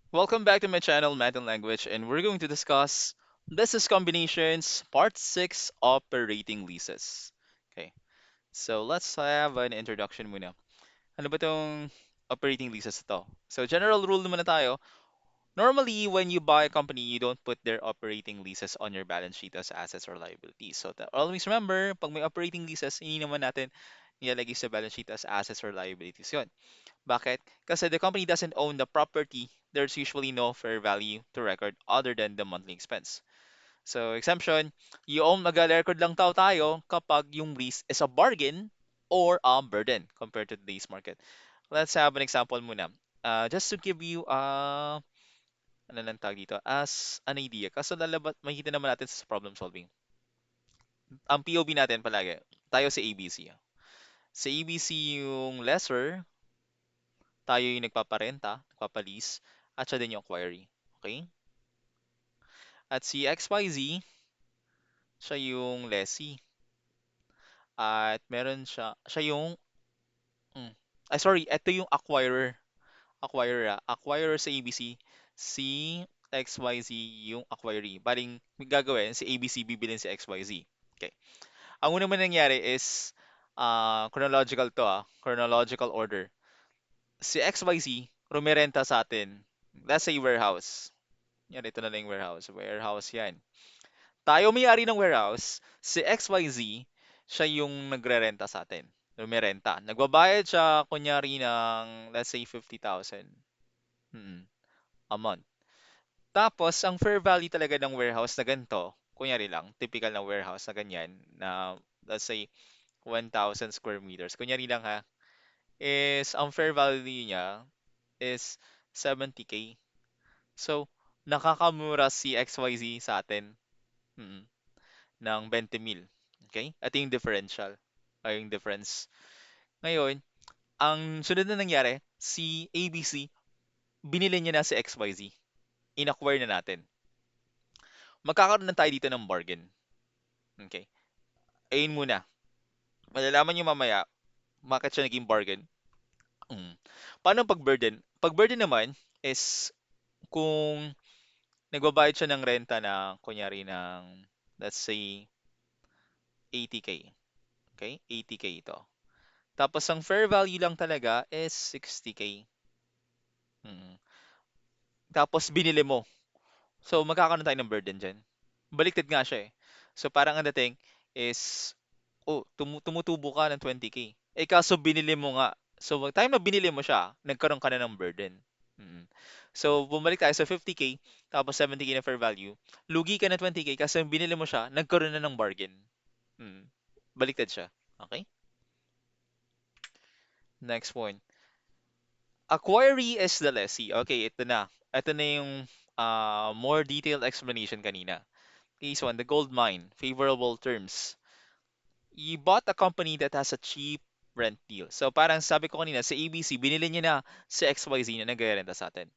Welcome back to my channel, Math and Language, and we're going to discuss business combinations, part 6, operating leases. Okay, so let's have an introduction muna. Ano ba tong operating leases ito? So general rule naman na tayo. Normally, when you buy a company, you don't put their operating leases on your balance sheet as assets or liabilities. So always remember, pag may operating leases, hindi naman natin nilalagay sa balance sheet as assets or liabilities. Yun. Bakit? Kasi the company doesn't own the property, there's usually no fair value to record other than the monthly expense. So, exemption, yung mag-record lang tayo kapag yung lease is a bargain or a burden compared to today's market. Let's have an example muna. Just to give you ano nang tawag dito, as an idea. Kaso makikita naman natin sa problem solving. Ang POV natin palagi, tayo sa ABC. Sa ABC yung lessor, tayo yung nagpaparenta, nagpapalease, at siya din yung acquiree. Okay? At si XYZ, siya yung lessee. At meron siya yung, mm, sorry, ito yung acquirer. Acquirer sa ABC, si XYZ yung acquiree. Baling gagawin, si ABC bibilin si XYZ. Okay. Ang una man nangyari is, chronological to chronological order. Si XYZ, rumerenta sa atin. Let's say warehouse. Yan, ito na lang yung warehouse. Warehouse yan. Tayo may-ari ng warehouse, si XYZ, siya yung nagre-renta sa atin. Rumerenta. Nagbabayad siya, kunyari, ng, let's say, 50,000 mm, a month. Tapos, ang fair value talaga ng warehouse na ganito, kunyari lang, typical na warehouse na ganyan, na, let's say, 1,000 square meters. Kunyari lang is, ang fair value niya is 70K. So, nakakamura si XYZ sa atin. Mm. Ng 20 mil. Okay? Ito yung differential. Ay, yung difference. Ngayon, ang sunod na nangyari, si ABC, binili niya na si XYZ. In-acquire na natin. Magkakaroon na tayo dito ng bargain. Okay? Ayun muna. Malalaman niyo mamaya, bakit siya naging bargain. Mm. Paano pag-burden? Pag-burden naman is kung nagbabayad siya ng renta na, kunyari ng, let's say, 80K. Okay? 80K ito. Tapos ang fair value lang talaga is 60K. Mm. Tapos binili mo. So magkakaroon tayo ng burden dyan. Baliktad nga siya eh. So parang ang dating is, oh, tumutubo ka ng 20K. Eh kaso binili mo nga. So time na binili mo siya, nagkaroon ka na ng burden. Mm. So bumalik tayo sa 50K, tapos 70K na fair value. Lugi ka na 20K kasi binili mo siya, nagkaroon na ng bargain. Mm. Baliktad siya. Okay? Next point. Acquiree is the lessee. Okay, ito na. Ito na yung more detailed explanation kanina. Case 1, the gold mine. Favorable terms. You bought a company that has a cheap rent deal. So parang sabi ko kanina, sa ABC, binili niya na si XYZ na nag-renta sa atin.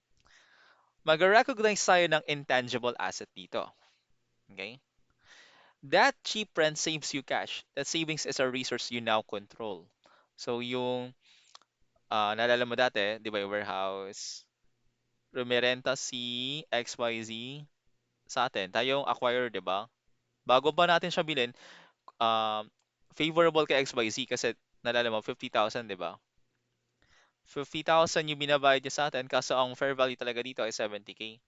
Mag-recognize tayo ng intangible asset dito. Okay? That cheap rent saves you cash. That savings is a resource you now control. So yung, naalala mo dati, di ba yung warehouse, rumerenta si XYZ sa atin. Tayo yung acquirer, di ba? Bago pa natin siya bilhin, um, favorable kay XYZ kasi nalala mo, 50,000, di ba? 50,000 yung binabayad niya sa atin kaso ang fair value talaga dito ay 70K.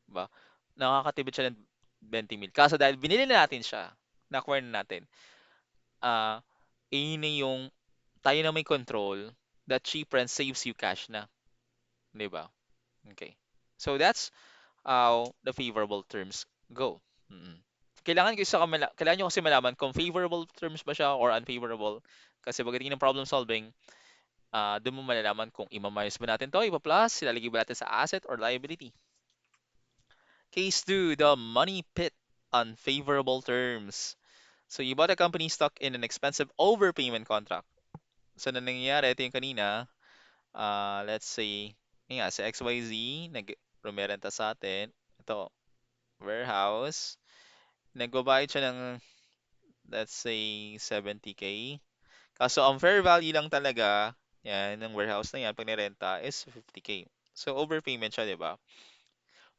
Di ba? Nakakatipid siya ng 20 mil. Kaso dahil binili na natin siya, na-acquire na natin, ah, yun na yung tayo na may control, that cheap rent saves you cash na. Di ba? Okay. So that's how the favorable terms go. Mm. Kailangan nyo kasi malaman kung favorable terms ba siya or unfavorable. Kasi pagdating ng problem solving, doon mo malalaman kung i-minus ba natin to, ipa-plus, ilalagay ba natin sa asset or liability. Case 2, the money pit, unfavorable terms. So you bought a company stock in an expensive overpayment contract. So na nangyayari, ito yung kanina, let's say, yun nga, sa XYZ, nag-rumerenta sa atin, ito, warehouse, nagbabayad siya ng, let's say, 70K. Kaso ang fair value lang talaga, yan, ng warehouse na yan, pag nirenta, is 50K. So, overpayment siya, di ba?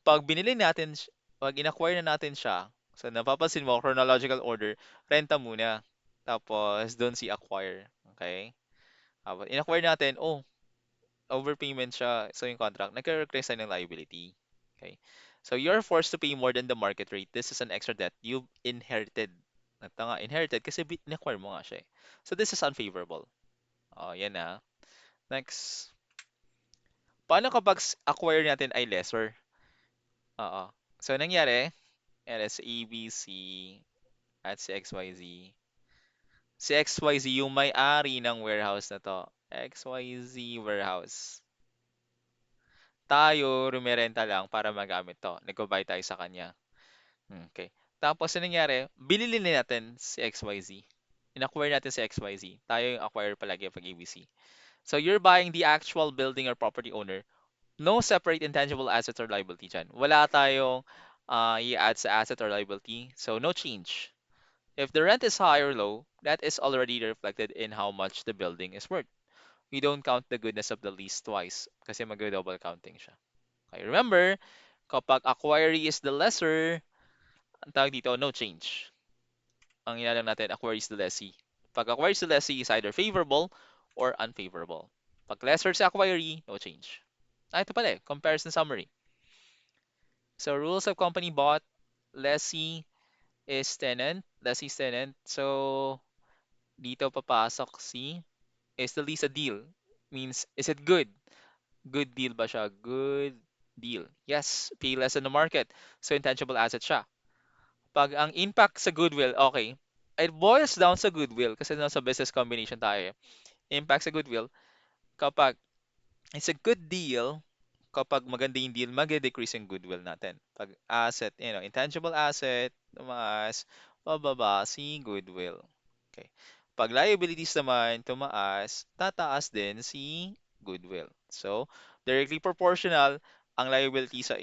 Pag binili natin, pag in-acquire na natin siya, so napapansin mo, chronological order, renta muna. Tapos, doon si acquire. Okay? Tapos, in-acquire natin, oh, overpayment siya. So, yung contract, nagka-request tayo ng liability. Okay? So, you're forced to pay more than the market rate. This is an extra debt you've inherited. At nga, inherited kasi in-acquire mo nga siya eh. So, this is unfavorable. Oh, yan na. Next. Paano kapag acquire natin ay lesser? Oo. So, nangyari, LS ABC at si XYZ. Si XYZ yung may-ari ng warehouse na to. XYZ warehouse. Tayo, rumerenta lang para magamit to. Nagbabayad tayo sa kanya. Okay. Tapos, ano nangyari? Binili na natin si XYZ. In-acquire natin si XYZ. Tayo yung acquire palagi pag ABC. So, you're buying the actual building or property owner. No separate intangible assets or liability dyan. Wala tayong i-add sa asset or liability. So, no change. If the rent is high or low, that is already reflected in how much the building is worth. We don't count the goodness of the lease twice kasi mag-double counting siya. Okay, remember, kapag acquiree is the lesser, ang tawag dito, no change. Ang inalang natin, acquiree is the lessee. Pag acquiree is the lessee is either favorable or unfavorable. Pag lesser sa acquiree, no change. Ito pala eh, comparison summary. So, rules of company bought, lessee is tenant, lessee is tenant. So, dito papasok si is the lease a deal? Means, is it good? Good deal ba siya? Good deal. Yes, pay less than the market. So, intangible asset siya. Pag ang impact sa goodwill, okay. It boils down sa goodwill kasi nasa business combination tayo. Eh. Impact sa goodwill, kapag it's a good deal, kapag maganda yung deal, mag-decrease yung goodwill natin. Pag asset, intangible asset, tumaas, bababa si goodwill. Okay. Pag liabilities naman, tumaas, tataas din si goodwill. So, directly proportional ang liability sa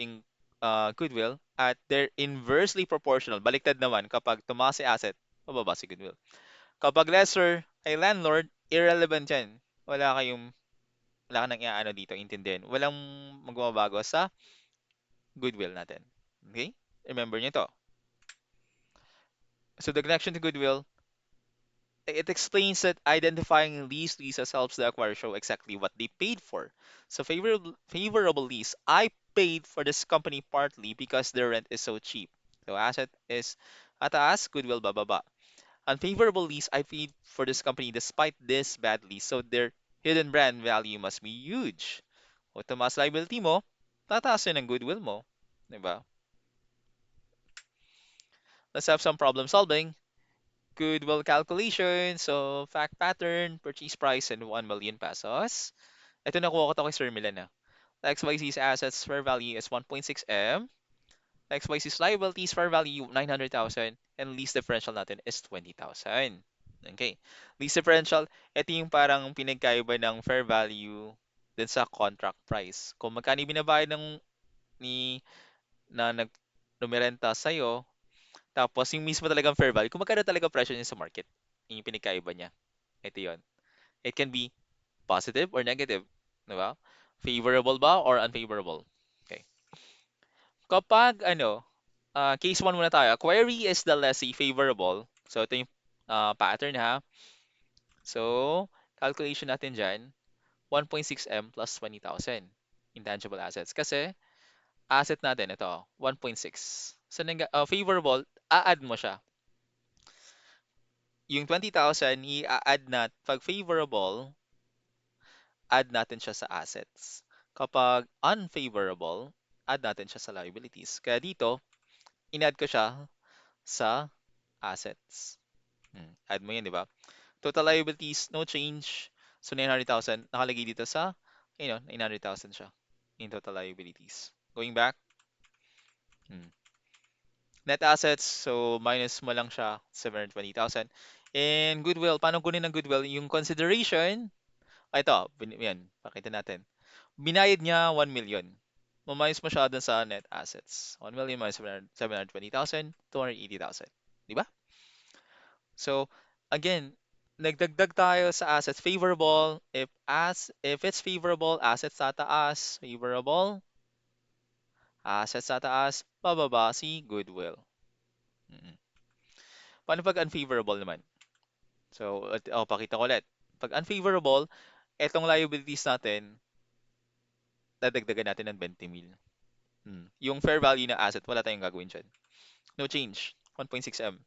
goodwill at they're inversely proportional. Baliktad naman kapag tumaas si asset, bababa si goodwill. Kapag lesser ay landlord, irrelevant yan. Wala kayong wala ka nang iaano dito, intindihin. Walang magbabago sa goodwill natin. Okay? Remember nyo to. So the connection to goodwill, it explains that identifying leases helps the acquirer show exactly what they paid for. So favorable lease, I paid for this company partly because their rent is so cheap. So asset is ataas, goodwill bababa. Unfavorable lease, I paid for this company despite this bad lease. So their hidden brand value must be huge. O tumaas liability mo, tataas yun ang goodwill mo. Diba? Let's have some problem solving. Goodwill calculation. So, fact pattern, purchase price, and 1 million pesos. Ito nakuha ko to kay Sir Milan. XYZ's assets fair value is 1.6 M. XYZ's liabilities fair value 900,000. And lease differential natin is 20,000. Okay. Lease differential, ito yung parang pinagkaiba ng fair value dun sa contract price. Kung magkano binabayad ni na numerenta sa'yo, tapos yung mismo talagang fair value, kung magkano talaga presyo niya sa market, yung pinagkaiba niya. Ito yon. It can be positive or negative. Di ba? Favorable ba or unfavorable? Okay. Kapag case 1 muna tayo. Query is the lessee favorable. So ito yung pattern ha. So, calculation natin dyan, 1.6M plus 20,000 intangible assets. Kasi, asset natin, ito, 1.6. So, favorable, a-add mo siya. Yung 20,000, i-add pag favorable, add natin siya sa assets. Kapag unfavorable, add natin siya sa liabilities. Kaya dito, in-add ko siya sa assets. Add mo yan, di ba? Total liabilities, no change. So, 900,000, nakalagay dito sa, 900,000 siya in total liabilities. Going back, hmm. Net assets, so minus mo lang siya, 720,000. And goodwill, paano kunin ng goodwill? Yung consideration, ito, yan, pakita natin. Binayad niya 1 million. Mamayos mo siya dun sa net assets. 1 million minus 720,000, 280,000. Di ba? So, again, nagdagdag tayo sa assets favorable. If it's favorable, assets tataas. Favorable, assets tataas. Bababa si goodwill. Mm. Paano pag unfavorable naman? So, pakita ko ulit. Pag unfavorable, etong liabilities natin, dadagdagan natin ng 20 mil. Yung fair value ng asset, wala tayong gagawin dyan. No change. 1.6M.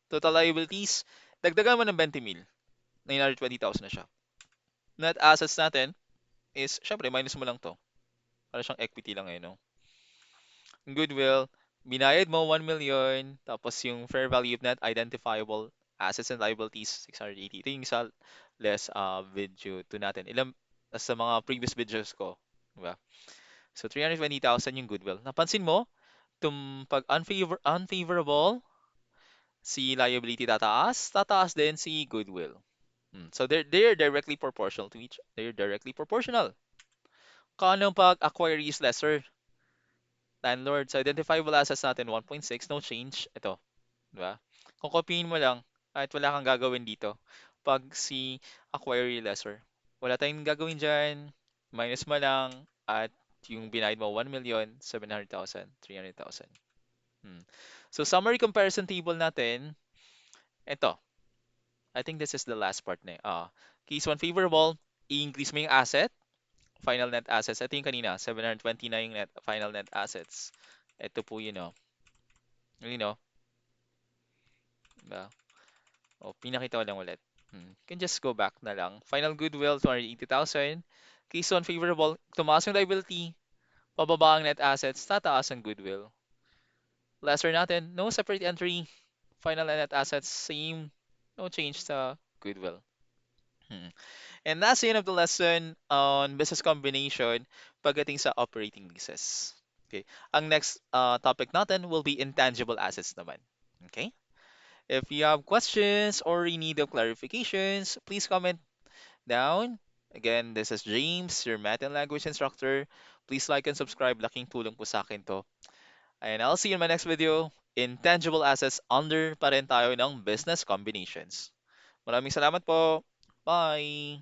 Total liabilities, dagdagan mo ng 20 mil. 920,000 na siya. Net assets natin is, syempre, minus mo lang to. Para siyang equity lang eh, no? Yung goodwill, binayad mo 1 million, tapos yung fair value of net identifiable assets and liabilities, 680. Ito yung sa less video to natin. Sa mga previous videos ko. Diba? So, 320,000 yung goodwill. Napansin mo, pag unfavorable, si liability tataas, tataas din si goodwill. So they're directly proportional to each. They're directly proportional. Kano pag acquiree is lesser? Landlord, sa identifiable assets natin 1.6, no change. Ito, di ba? Kung kopyahin mo lang, at wala kang gagawin dito, pag si acquiree lesser, wala tayong gagawin dyan, minus mo lang, at yung binayad mo 1,700,000, 300,000. Hmm. So summary comparison table natin, ito. I think this is the last part na. Case 1 favorable, i-increase mo yung asset, final net assets. Ito yung kanina, 729 net, final net assets. Ito po yun, oh. You know, diba? Pinakita ko lang ulit. Can just go back na lang. Final goodwill, 280,000. Case 1 favorable, tumaas yung liability, pababa ang net assets, tataas ang goodwill. Lesser natin, no separate entry, final net assets, same, no change sa goodwill. Hmm. And that's the end of the lesson on business combination pagdating sa operating leases. Okay. Ang next topic natin will be intangible assets naman. Okay. If you have questions or you need of clarifications, please comment down. Again, this is James, your math and language instructor. Please like and subscribe. Laking tulong po sa akin to. And I'll see you in my next video. Intangible assets under pa rin tayo ng business combinations. Maraming salamat po. Bye!